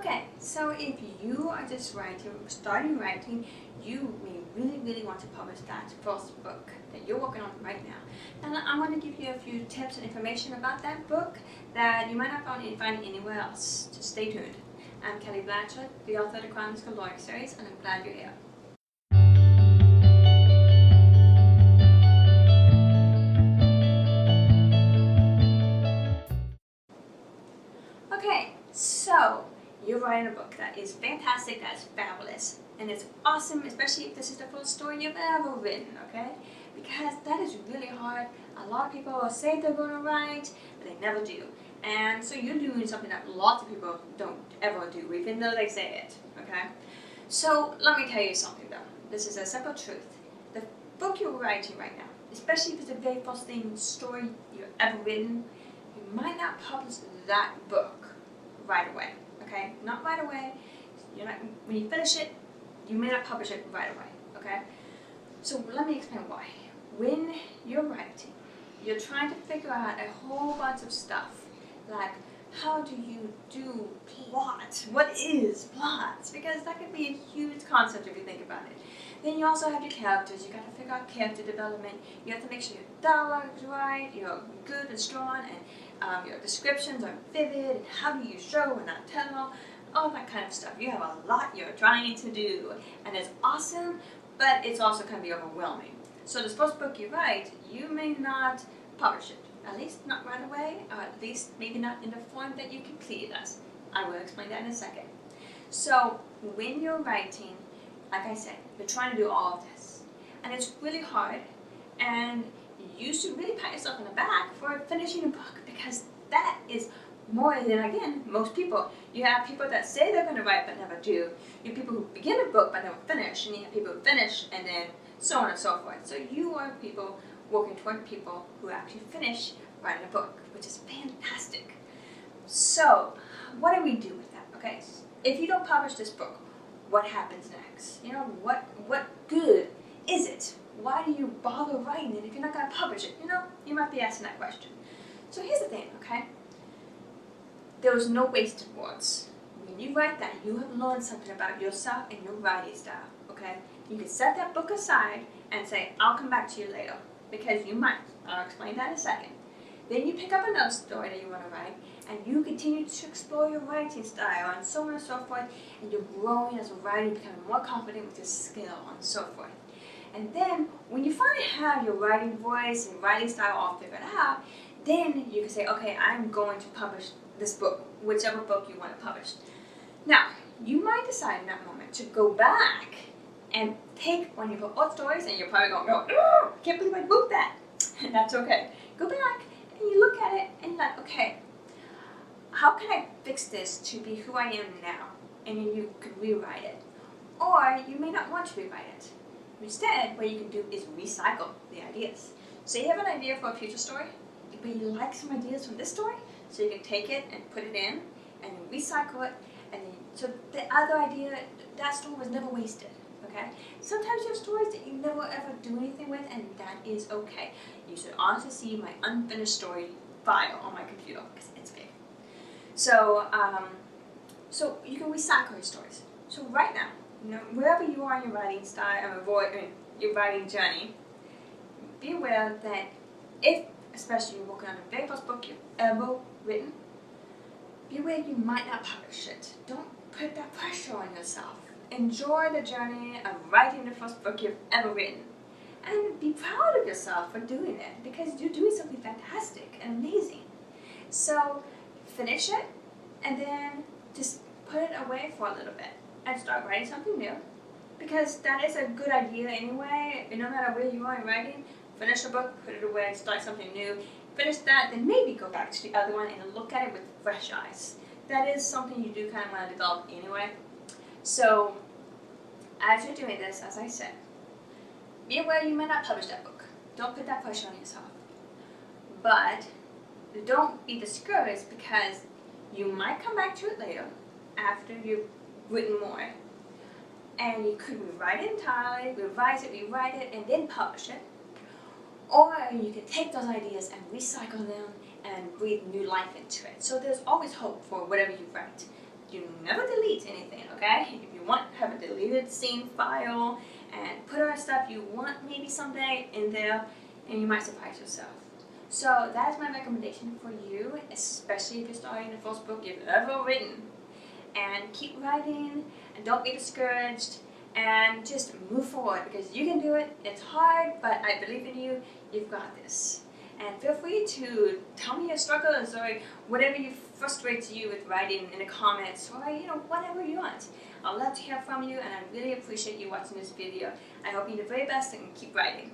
Okay, so if you are just starting writing, you may really want to publish that first book that you're working on right now. And I'm going to give you a few tips and information about that book that you might not find anywhere else. Just stay tuned. I'm Kelly Blanchard, the author of the Chronicles Galore series, and I'm glad you're here. Okay, so you're writing a book that is fantastic, that's fabulous, and it's awesome, especially if this is the first story you've ever written, okay? Because that is really hard. A lot of people will say they're going to write, but they never do. And so you're doing something that lots of people don't ever do, even though they say it, okay? So let me tell you something though. This is a simple truth. The book you're writing right now, especially if it's the very first story you've ever written, you might not publish that book right away, okay? Not right away. When you finish it, you may not publish it right away, okay? So let me explain why. When you're writing, you're trying to figure out a whole bunch of stuff, like how do you do plot? What is plot? Because that could be a huge concept if you think about it. Then you also have your characters. You got to figure out character development. You have to make sure your dialogue is right, you're good and strong, and your descriptions are vivid, and how do you show and not tell, all that kind of stuff. You have a lot you're trying to do, and it's awesome, but it's also can be overwhelming. So this first book you write, you may not publish it, at least not right away, or at least maybe not in the form that you completed us. I will explain that in a second. So when you're writing, like I said, you're trying to do all of this, and it's really hard, and you should really pat yourself on the back for finishing a book, because that is more than, again, most people. You have people that say they're going to write but never do. You have people who begin a book but never finish, and you have people who finish and then so on and so forth. So you are people working toward people who actually finish writing a book, which is fantastic. So what do we do with that? Okay, if you don't publish this book, what happens next? You know, what good is it? Why do you bother writing it if you're not going to publish it? You know, you might be asking that question. So here's the thing, okay? There was no wasted words. When you write that, you have learned something about yourself and your writing style, okay? You can set that book aside and say, I'll come back to you later, because you might. I'll explain that in a second. Then you pick up another story that you want to write, and you continue to explore your writing style and so on and so forth, and you're growing as a writer, becoming more confident with your skill and so forth. And then, when you finally have your writing voice and writing style all figured out, then you can say, okay, I'm going to publish this book, whichever book you want to publish. Now, you might decide in that moment to go back and take one of your old stories, and you're probably going, oh, I can't believe I wrote that. And that's okay. Go back and you look at it and you're like, okay, how can I fix this to be who I am now? And then you could rewrite it. Or you may not want to rewrite it. Instead, what you can do is recycle the ideas. So you have an idea for a future story, but you like some ideas from this story, so you can take it and put it in, and then recycle it, and then, so the other idea, that story was never wasted, okay? Sometimes you have stories that you never ever do anything with, and that is okay. You should honestly see my unfinished story file on my computer, because it's big. So, so you can recycle your stories. So right now, you know, wherever you are in your writing style, your writing journey, be aware that if, especially you're working on the very first book you've ever written, be aware you might not publish it. Don't put that pressure on yourself. Enjoy the journey of writing the first book you've ever written. And be proud of yourself for doing it, because you're doing something fantastic and amazing. So finish it, and then just put it away for a little bit and start writing something new, because that is a good idea anyway. No matter where you are in writing, finish a book, put it away, start something new, finish that, then maybe go back to the other one and look at it with fresh eyes. That is something you do kind of want to develop anyway. So as you're doing this, as I said, be aware you may not publish that book. Don't put that pressure on yourself. But don't be discouraged, because you might come back to it later after you've written more, and you could rewrite it entirely, revise it, rewrite it, and then publish it. Or you can take those ideas and recycle them and breathe new life into it. So there's always hope for whatever you write. You never delete anything, okay? If you want, have a deleted scene file and put our stuff you want maybe someday in there, and you might surprise yourself. So that is my recommendation for you, especially if you're starting the first book you've ever written. And keep writing, and don't be discouraged, and just move forward, because you can do it. It's hard, but I believe in you. You've got this. And feel free to tell me your struggles or whatever frustrates you with writing in the comments, or whatever you want. I'd love to hear from you, and I really appreciate you watching this video. I hope you do the very best and keep writing.